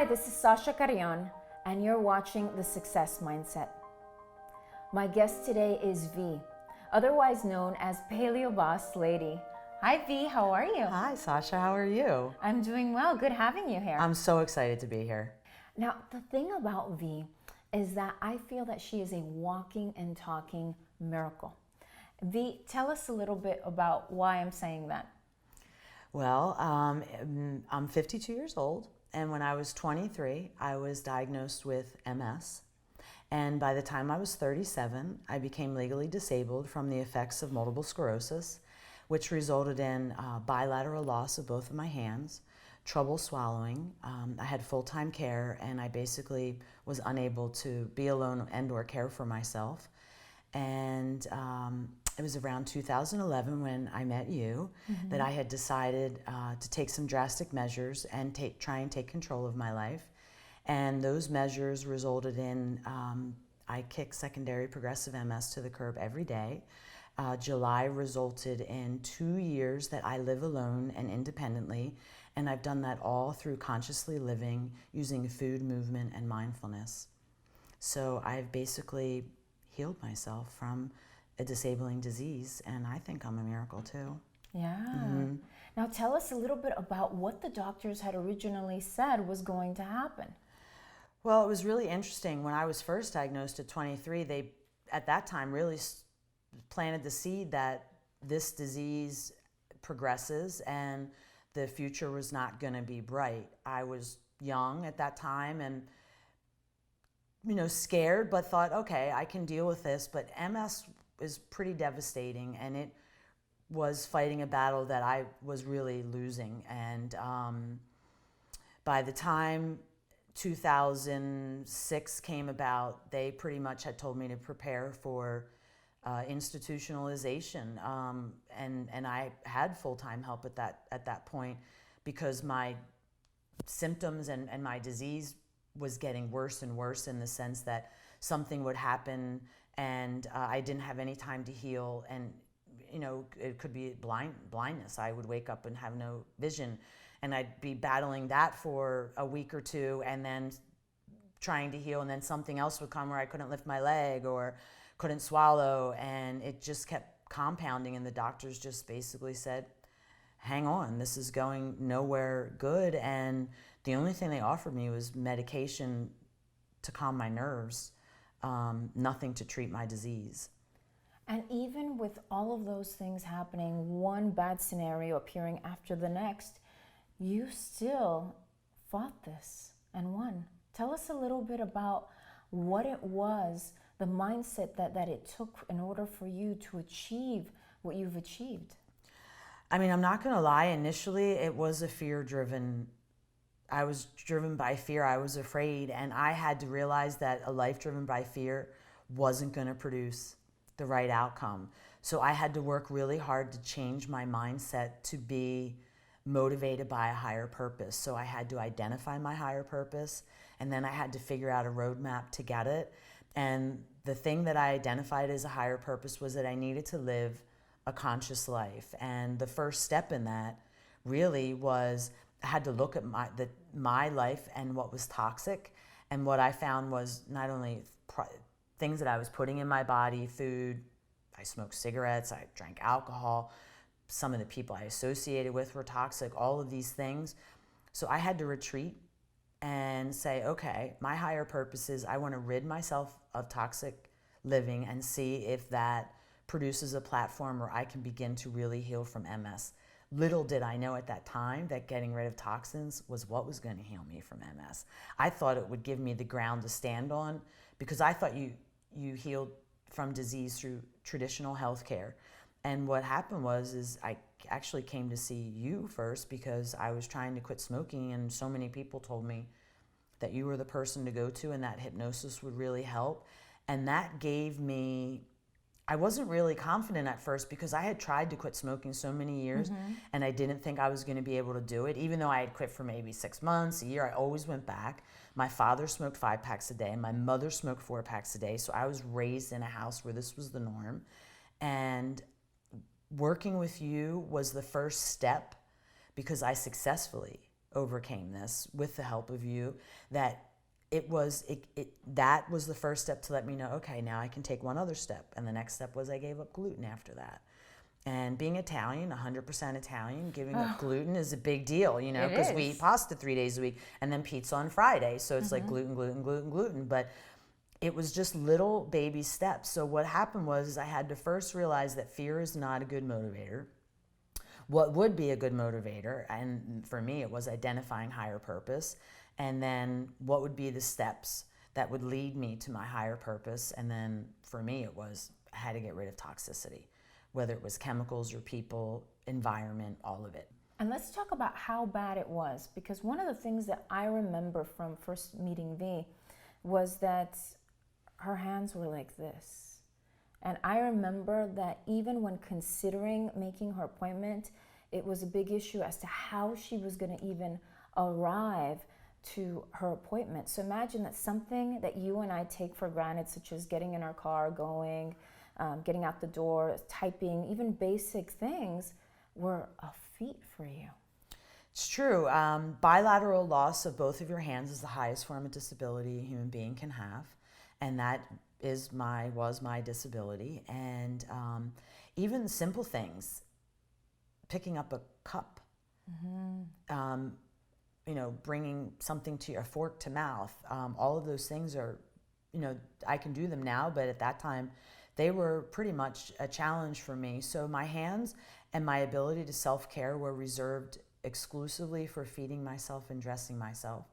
Hi, this is Sasha Carrion, and you're watching The Success Mindset. My guest today is V, otherwise known as Paleo Boss Lady. Hi V, how are you? Hi Sasha, how are you? I'm doing well, good having you here. I'm so excited to be here. Now, the thing about V is that I feel that she is a walking and talking miracle. V, tell us a little bit about why I'm saying that. Well, I'm 52 years old, and when I was 23, I was diagnosed with MS. And by the time I was 37, I became legally disabled from the effects of multiple sclerosis, which resulted in bilateral loss of both of my hands, trouble swallowing. I had full-time care, and I basically was unable to be alone and or care for myself. And it was around 2011 when I met you that I had decided to take some drastic measures and try and take control of my life. And those measures resulted in I kick secondary progressive MS to the curb every day. July resulted in 2 years that I live alone and independently, and I've done that all through consciously living using food, movement, and mindfulness. So I've basically healed myself from a disabling disease, and I think I'm a miracle too. Yeah. Now tell us a little bit about what the doctors had originally said was going to happen. Well, it was really interesting. When I was first diagnosed at 23, they, at that time, really planted the seed that this disease progresses and the future was not going to be bright. I was young at that time and scared, but thought, okay, I can deal with this. But MS is pretty devastating, and it was fighting a battle that I was really losing. And by the time 2006 came about, they pretty much had told me to prepare for institutionalization, and I had full-time help at that point because my symptoms and my disease was getting worse and worse in the sense that something would happen and I didn't have any time to heal, and it could be blindness. I would wake up and have no vision, and I'd be battling that for a week or two and then trying to heal, and then something else would come where I couldn't lift my leg or couldn't swallow, and it just kept compounding, and the doctors just basically said, hang on, this is going nowhere good. And the only thing they offered me was medication to calm my nerves, nothing to treat my disease. And even with all of those things happening, one bad scenario appearing after the next, you still fought this and won. Tell us a little bit about what it was, the mindset that it took in order for you to achieve what you've achieved. I mean, I'm not going to lie. Initially, it was a fear-driven. I was driven by fear. I was afraid, and I had to realize that a life driven by fear wasn't going to produce the right outcome. So I had to work really hard to change my mindset to be motivated by a higher purpose. So I had to identify my higher purpose, and then I had to figure out a roadmap to get it. And the thing that I identified as a higher purpose was that I needed to live a conscious life. And the first step in that really was I had to look at my life and what was toxic. And what I found was not only things that I was putting in my body, food, I smoked cigarettes, I drank alcohol, some of the people I associated with were toxic, all of these things. So I had to retreat and say, okay, my higher purpose is I want to rid myself of toxic living and see if that produces a platform where I can begin to really heal from MS. Little did I know at that time that getting rid of toxins was what was going to heal me from MS. I thought it would give me the ground to stand on because I thought you healed from disease through traditional healthcare. And what happened was I actually came to see you first because I was trying to quit smoking, and so many people told me that you were the person to go to and that hypnosis would really help. And that gave me, I wasn't really confident at first because I had tried to quit smoking so many years and I didn't think I was going to be able to do it. Even though I had quit for maybe 6 months, a year, I always went back. My father smoked 5 packs a day and my mother smoked 4 packs a day. So I was raised in a house where this was the norm. And working with you was the first step because I successfully overcame this with the help of you, that that was the first step to let me know, okay, now I can take one other step. And the next step was I gave up gluten after that. And being Italian, 100% Italian, giving up gluten is a big deal, you know, because we eat pasta 3 days a week and then pizza on Friday. So it's like gluten, gluten, gluten, gluten. But it was just little baby steps. So what happened was I had to first realize that fear is not a good motivator. What would be a good motivator, and for me it was identifying higher purpose, and then what would be the steps that would lead me to my higher purpose. And then for me it was I had to get rid of toxicity, whether it was chemicals or people, environment, all of it. And let's talk about how bad it was, because one of the things that I remember from first meeting V was that her hands were like this. And I remember that even when considering making her appointment, it was a big issue as to how she was going to even arrive to her appointment. So imagine that something that you and I take for granted, such as getting in our car, going, getting out the door, typing, even basic things, were a feat for you. It's true. Bilateral loss of both of your hands is the highest form of disability a human being can have, and that was my disability. And even simple things, picking up a cup, you know, bringing something to your fork to mouth, all of those things are, you know, I can do them now, but at that time they were pretty much a challenge for me. So my hands and my ability to self-care were reserved exclusively for feeding myself and dressing myself.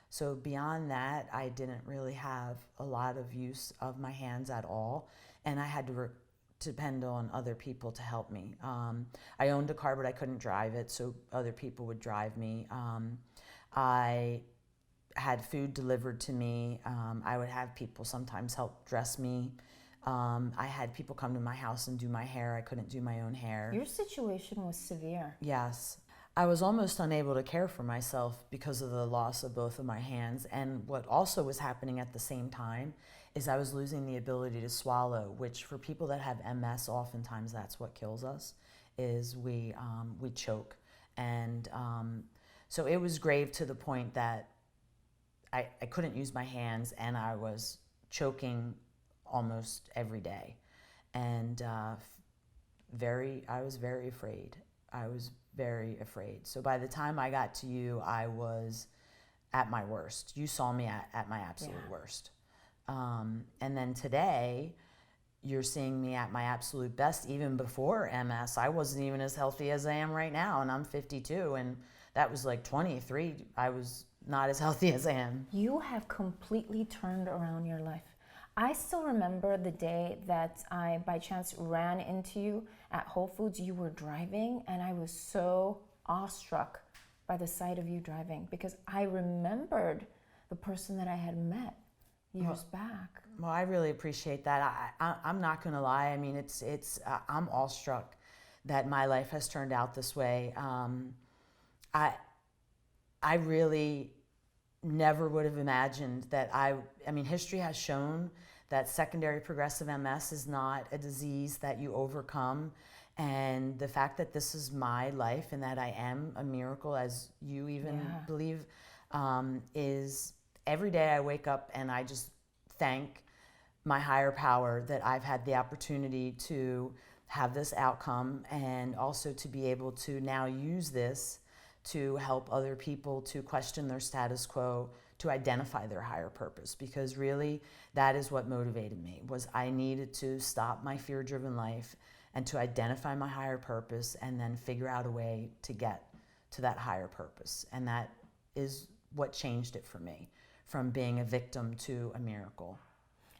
So beyond that, I didn't really have a lot of use of my hands at all, and I had to depend on other people to help me. I owned a car, but I couldn't drive it, so other people would drive me. I had food delivered to me. I would have people sometimes help dress me. I had people come to my house and do my hair. I couldn't do my own hair. Your situation was severe. Yes. I was almost unable to care for myself because of the loss of both of my hands. And what also was happening at the same time is I was losing the ability to swallow, which for people that have MS, oftentimes that's what kills us, is we choke. And so it was grave to the point that I couldn't use my hands, and I was choking almost every day. And I was very afraid. I was very afraid. So by the time I got to you, I was at my worst. You saw me at my absolute worst. And then today, you're seeing me at my absolute best. Even before MS, I wasn't even as healthy as I am right now, and I'm 52, and that was like 23. I was not as healthy as I am. You have completely turned around your life. I still remember the day that I, by chance, ran into you at Whole Foods. You were driving, and I was so awestruck by the sight of you driving, because I remembered the person that I had met years back. Well, I really appreciate that. I'm not going to lie. I mean, I'm awestruck that my life has turned out this way. I really never would have imagined that I mean, history has shown that secondary progressive MS is not a disease that you overcome. And the fact that this is my life and that I am a miracle, as you even believe, is every day I wake up and I just thank my higher power that I've had the opportunity to have this outcome, and also to be able to now use this to help other people to question their status quo, to identify their higher purpose. Because really, that is what motivated me, was I needed to stop my fear-driven life and to identify my higher purpose, and then figure out a way to get to that higher purpose. And that is what changed it for me, from being a victim to a miracle.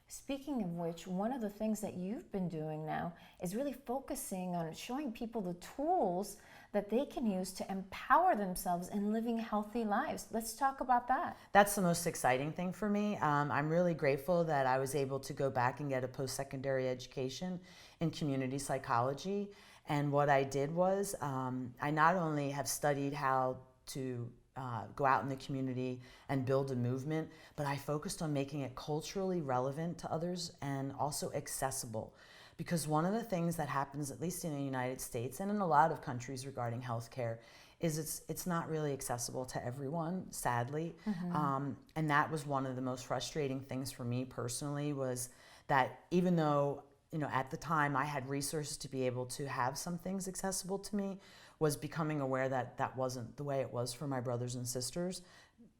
Speaking of which, one of the things that you've been doing now is really focusing on showing people the tools that they can use to empower themselves in living healthy lives. Let's talk about that. That's the most exciting thing for me. I'm really grateful that I was able to go back and get a post-secondary education in community psychology. And what I did was, I not only have studied how to go out in the community and build a movement, but I focused on making it culturally relevant to others and also accessible. Because one of the things that happens, at least in the United States and in a lot of countries regarding healthcare, is it's not really accessible to everyone, sadly. And that was one of the most frustrating things for me personally, was that even though, at the time I had resources to be able to have some things accessible to me, was becoming aware that that wasn't the way it was for my brothers and sisters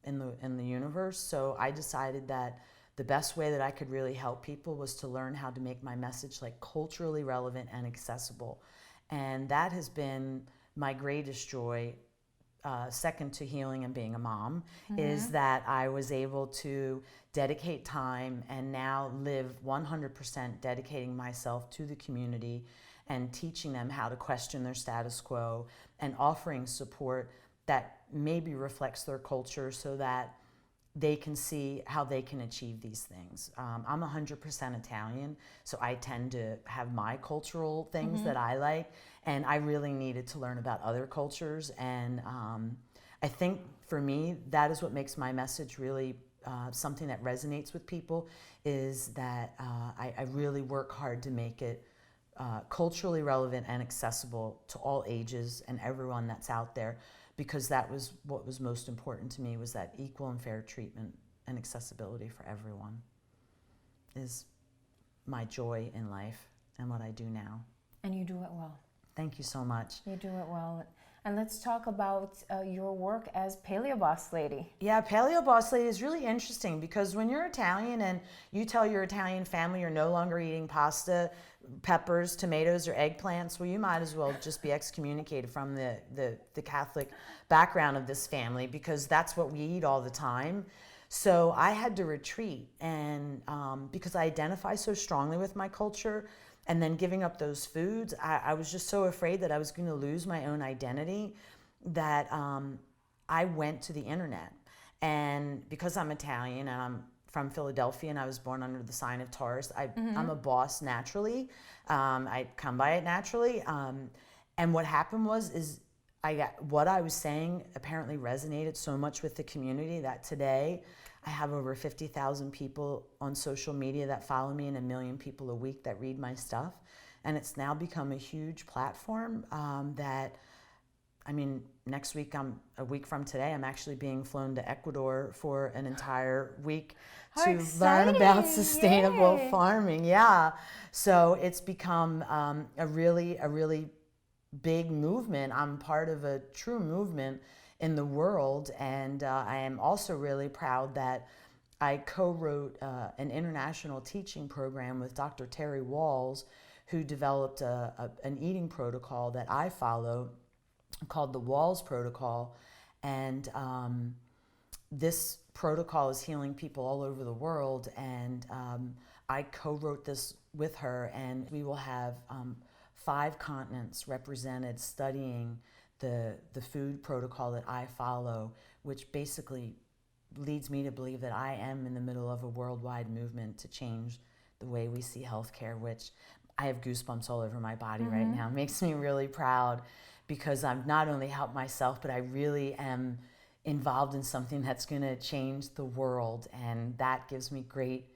in the universe. So I decided that the best way that I could really help people was to learn how to make my message like culturally relevant and accessible. And that has been my greatest joy, second to healing and being a mom, is that I was able to dedicate time and now live 100% dedicating myself to the community and teaching them how to question their status quo and offering support that maybe reflects their culture so that they can see how they can achieve these things. I'm 100% Italian, so I tend to have my cultural things that I like, and I really needed to learn about other cultures. And I think for me, that is what makes my message really something that resonates with people, is that I really work hard to make it culturally relevant and accessible to all ages and everyone that's out there, because that was what was most important to me, was that equal and fair treatment and accessibility for everyone is my joy in life and what I do now. And you do it well. Thank you so much. You do it well. And let's talk about your work as Paleo Boss Lady. Yeah, Paleo Boss Lady is really interesting, because when you're Italian and you tell your Italian family you're no longer eating pasta, peppers, tomatoes, or eggplants, well, you might as well just be excommunicated from the Catholic background of this family, because that's what we eat all the time. So I had to retreat, and because I identify so strongly with my culture, and then giving up those foods, I was just so afraid that I was going to lose my own identity, that I went to the internet. And because I'm Italian and I'm from Philadelphia and I was born under the sign of Taurus, I'm a boss naturally. I come by it naturally. And what happened is what I was saying apparently resonated so much with the community that today I have over 50,000 people on social media that follow me, and 1 million people a week that read my stuff. And it's now become a huge platform that, next week, a week from today, I'm actually being flown to Ecuador for an entire week to learn about sustainable farming. Yeah. So it's become a really big movement. I'm part of a true movement in the world, and I am also really proud that I co-wrote an international teaching program with Dr. Terry Walls, who developed an eating protocol that I follow called the Walls Protocol. And this protocol is healing people all over the world, and I co-wrote this with her, and we will have 5 continents represented studying the food protocol that I follow, which basically leads me to believe that I am in the middle of a worldwide movement to change the way we see healthcare, which I have goosebumps all over my body right now. It makes me really proud, because I've not only helped myself, but I really am involved in something that's going to change the world, and that gives me great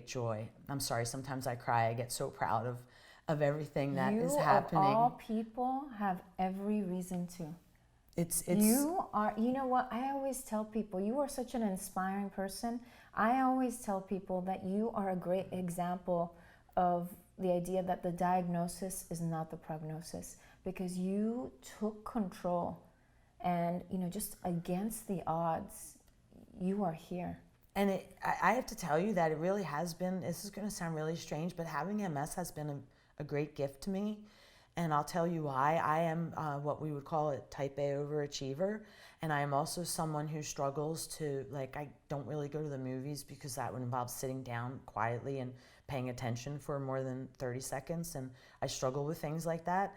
joy. I'm sorry, sometimes I cry. I get so proud of everything that is happening. You of all people have every reason to. It's You are, you know what, I always tell people, you are such an inspiring person. I always tell people that you are a great example of the idea that the diagnosis is not the prognosis, because you took control and, just against the odds, you are here. And I have to tell you that it really has been, this is going to sound really strange, but having MS has been a great gift to me. And I'll tell you why. I am what we would call a type A overachiever. And I am also someone who struggles to, I don't really go to the movies because that would involve sitting down quietly and paying attention for more than 30 seconds. And I struggle with things like that.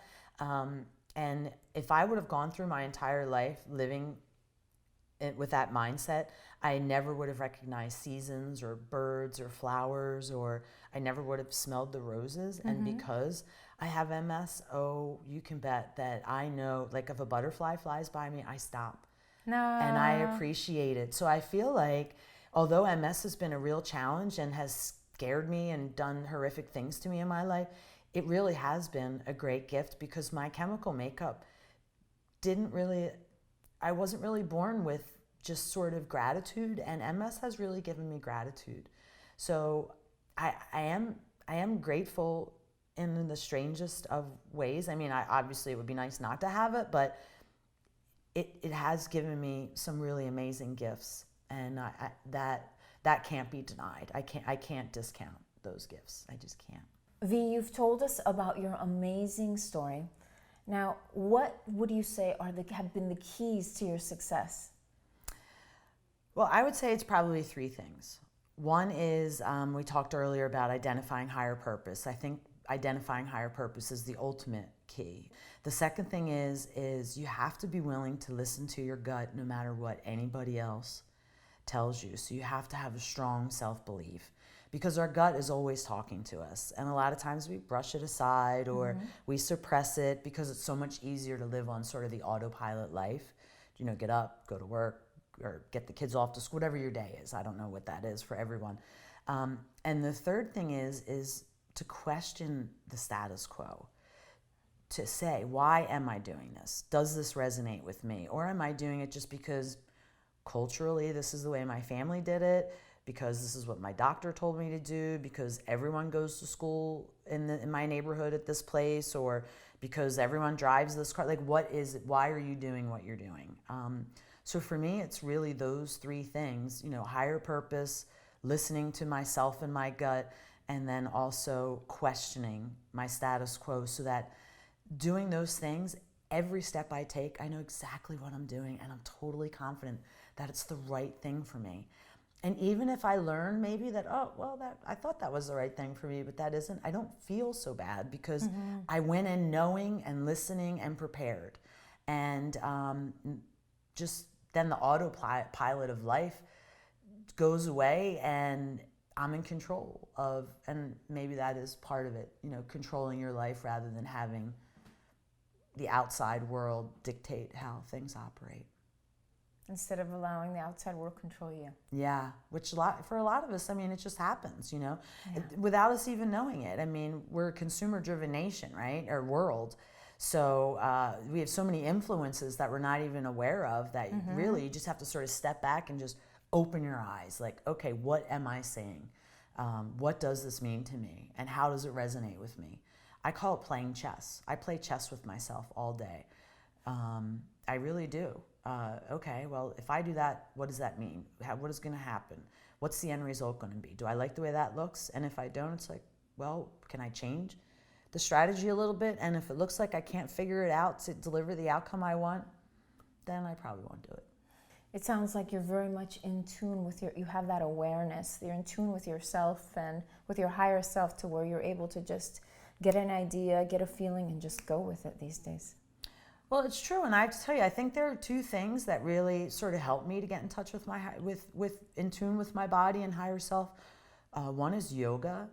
And if I would have gone through my entire life living with that mindset, I never would have recognized seasons or birds or flowers, or I never would have smelled the roses. And because I have MS, you can bet that I know, if a butterfly flies by me, I stop. No. And I appreciate it. So I feel like, although MS has been a real challenge and has scared me and done horrific things to me in my life, it really has been a great gift, because my chemical makeup I wasn't really born with just sort of gratitude, and MS has really given me gratitude. So I am grateful in the strangest of ways. I mean, obviously it would be nice not to have it, but it has given me some really amazing gifts, and that can't be denied. I can't discount those gifts. I just can't. V, you've told us about your amazing story. Now, what would you say have been the keys to your success? Well, I would say it's probably three things. One is, we talked earlier about identifying higher purpose. I think identifying higher purpose is the ultimate key. The second thing is you have to be willing to listen to your gut no matter what anybody else tells you. So you have to have a strong self-belief, because our gut is always talking to us. And a lot of times we brush it aside, or we suppress it because it's so much easier to live on sort of the autopilot life. You know, get up, go to work, or get the kids off to school, whatever your day is. I don't know what that is for everyone. And the third thing is to question the status quo. To say, why am I doing this? Does this resonate with me? Or am I doing it just because culturally this is the way my family did it, because this is what my doctor told me to do, because everyone goes to school in my neighborhood at this place, or because everyone drives this car? Like, what is it? Why are you doing what you're doing? So for me, it's really those three things, you know, higher purpose, listening to myself and my gut, and then also questioning my status quo, so that doing those things, every step I take, I know exactly what I'm doing, and I'm totally confident that it's the right thing for me. And even if I learn maybe that, oh, well, I thought that was the right thing for me, but that isn't, I don't feel so bad, because I went in knowing and listening and prepared. And just then the autopilot of life goes away, and I'm in control of, and maybe that is part of it, you know, controlling your life rather than having the outside world dictate how things operate. Instead of allowing the outside world control you. Yeah, which for a lot of us, I mean, it just happens, you know, without us even knowing it. I mean, we're a consumer-driven nation, right, or world. So we have so many influences that we're not even aware of, that really you just have to sort of step back and just open your eyes. Like, okay, what am I saying? What does this mean to me? And how does it resonate with me? I call it playing chess. I play chess with myself all day. I really do. Okay, well, if I do that, what does that mean? What is going to happen? What's the end result going to be? Do I like the way that looks? And if I don't, it's like, well, can I change the strategy a little bit? And if it looks like I can't figure it out to deliver the outcome I want, then I probably won't do it. It sounds like you're very much in tune with you have that awareness. You're in tune with yourself and with your higher self, to where you're able to just get an idea, get a feeling, and just go with it these days. Well, it's true, and I have to tell you, I think there are two things that really sort of help me to get in touch with in tune with my body and higher self. One is yoga,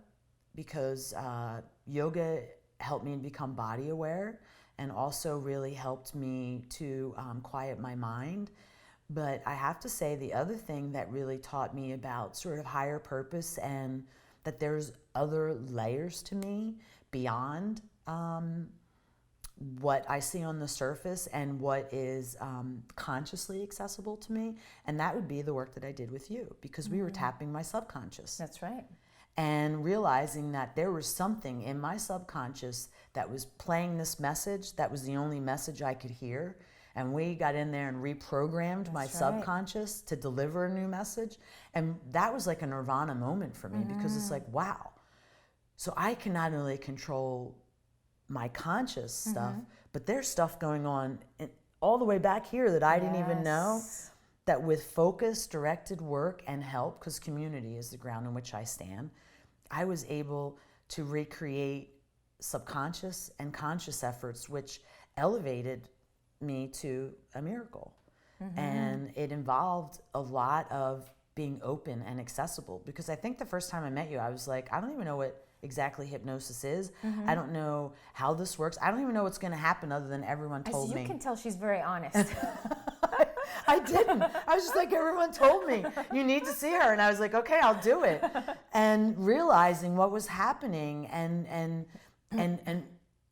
because yoga helped me become body aware, and also really helped me to quiet my mind. But I have to say, the other thing that really taught me about sort of higher purpose, and that there's other layers to me beyond what I see on the surface and what is consciously accessible to me. And that would be the work that I did with you, because we were tapping my subconscious. That's right. And realizing that there was something in my subconscious that was playing this message, that was the only message I could hear. And we got in there and reprogrammed my subconscious to deliver a new message. And that was like a nirvana moment for me, because it's like, wow. So I can not only control my conscious stuff, but there's stuff going on all the way back here that I didn't even know, that with focus, directed work, and help, because community is the ground on which I stand, I was able to recreate subconscious and conscious efforts, which elevated me to a miracle. And it involved a lot of being open and accessible, because I think the first time I met you, I was like, I don't even know what exactly hypnosis is. I don't know how this works. I don't even know what's going to happen, other than everyone told me. You can tell she's very honest. I didn't. I was just like, everyone told me, you need to see her. And I was like, okay, I'll do it. And realizing what was happening, and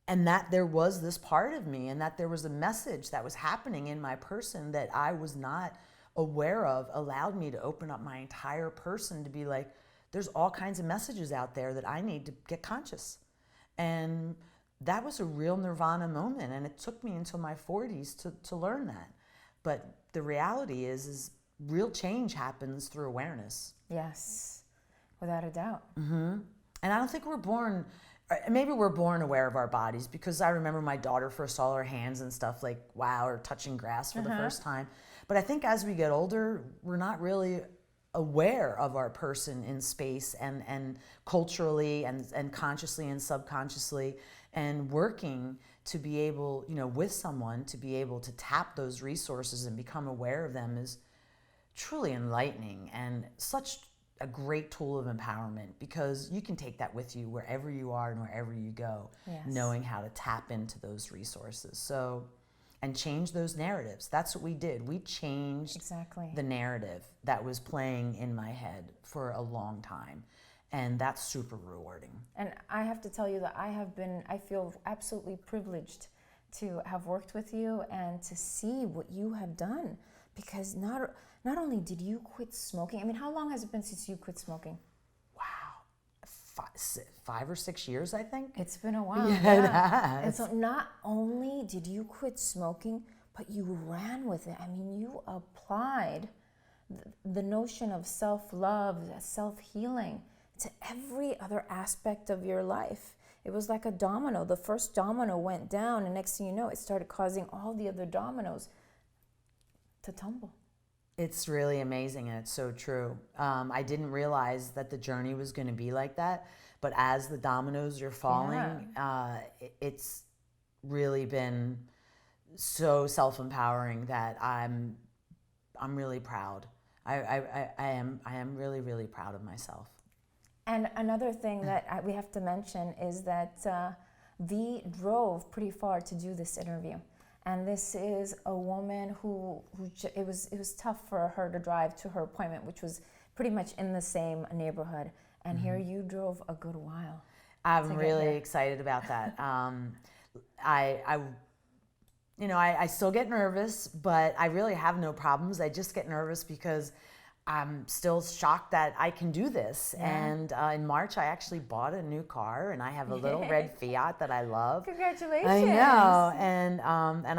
and that there was this part of me, and that there was a message that was happening in my person that I was not aware of, allowed me to open up my entire person to be like, there's all kinds of messages out there that I need to get conscious. And that was a real nirvana moment, and it took me until my 40s to learn that. But the reality is real change happens through awareness. Yes, without a doubt. And I don't think we're born, maybe we're born aware of our bodies, because I remember my daughter first saw her hands and stuff like, wow, or touching grass for the first time. But I think as we get older, we're not really aware of our person in space and culturally and consciously and subconsciously, and working to be able, with someone, to be able to tap those resources and become aware of them is truly enlightening and such a great tool of empowerment, because you can take that with you wherever you are and wherever you go, knowing how to tap into those resources. So, and change those narratives. That's what we did. We changed the narrative that was playing in my head for a long time. And that's super rewarding. And I have to tell you that I feel absolutely privileged to have worked with you and to see what you have done. Because not only did you quit smoking, I mean, how long has it been since you quit smoking? Wow, 5 or 6 years, I think. It's been a while. Yeah, it has. And so not only did you quit smoking, but you ran with it. I mean, you applied the notion of self-love, self-healing to every other aspect of your life. It was like a domino. The first domino went down, and next thing you know, it started causing all the other dominoes to tumble. It's really amazing, and it's so true. I didn't realize that the journey was going to be like that, but as the dominoes are falling, it's really been so self-empowering that I'm really proud. I am really, really proud of myself. And another thing that we have to mention is that V drove pretty far to do this interview. And this is a woman who it was tough for her to drive to her appointment, which was pretty much in the same neighborhood. And here you drove a good while. I'm really excited about that. I still get nervous, but I really have no problems. I just get nervous because I'm still shocked that I can do this. And in March, I actually bought a new car, and I have a little red Fiat that I love. Congratulations. I know. And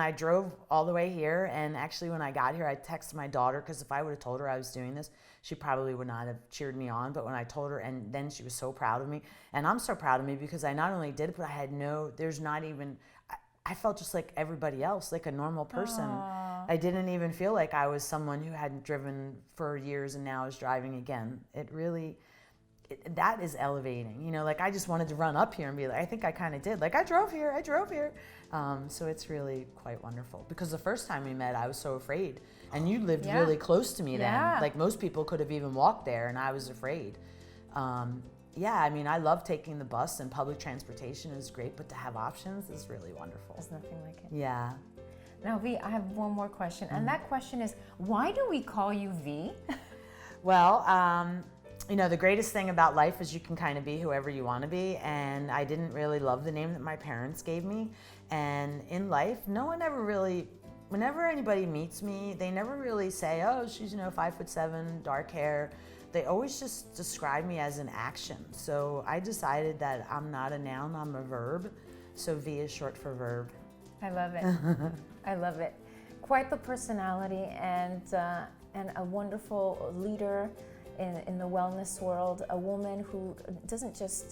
I drove all the way here. And actually, when I got here, I texted my daughter, because if I would have told her I was doing this, she probably would not have cheered me on. But when I told her, and then she was so proud of me. And I'm so proud of me because I not only did it, but I felt just like everybody else, like a normal person. Aww. I didn't even feel like I was someone who hadn't driven for years and now is driving again. That is elevating. Like I just wanted to run up here and be like, I think I kind of did. Like I drove here. So it's really quite wonderful. Because the first time we met, I was so afraid. And you lived really close to me then. Like most people could have even walked there, and I was afraid. I mean, I love taking the bus, and public transportation is great, but to have options is really wonderful. There's nothing like it. Yeah. Now, V, I have one more question, and that question is, why do we call you V? Well, the greatest thing about life is you can kind of be whoever you want to be, and I didn't really love the name that my parents gave me. And in life, no one ever really, whenever anybody meets me, they never really say, oh, she's, 5'7", dark hair. They always just describe me as an action. So I decided that I'm not a noun, I'm a verb. So V is short for verb. I love it. I love it. Quite the personality, and a wonderful leader in the wellness world. A woman who doesn't just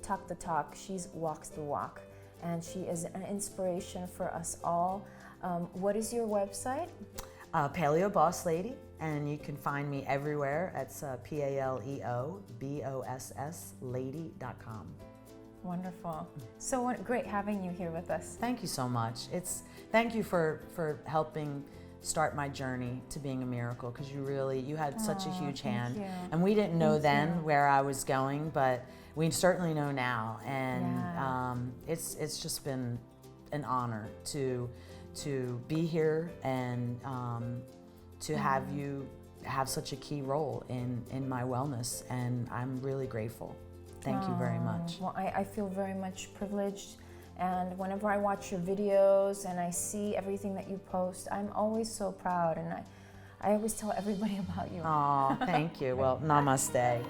talk the talk, she walks the walk. And she is an inspiration for us all. What is your website? Paleo Boss Lady, and you can find me everywhere. It's PaleoBoss lady.com. Wonderful. So great having you here with us. Thank you so much. Thank you for helping start my journey to being a miracle, because you had such a huge hand. And we didn't know then where I was going, but we certainly know now. And it's just been an honor to be here and to have you have such a key role in my wellness, and I'm really grateful. Thank you very much. Well, I feel very much privileged And whenever I watch your videos and I see everything that you post, I'm always so proud, and I always tell everybody about you. Oh, thank you. Well, namaste.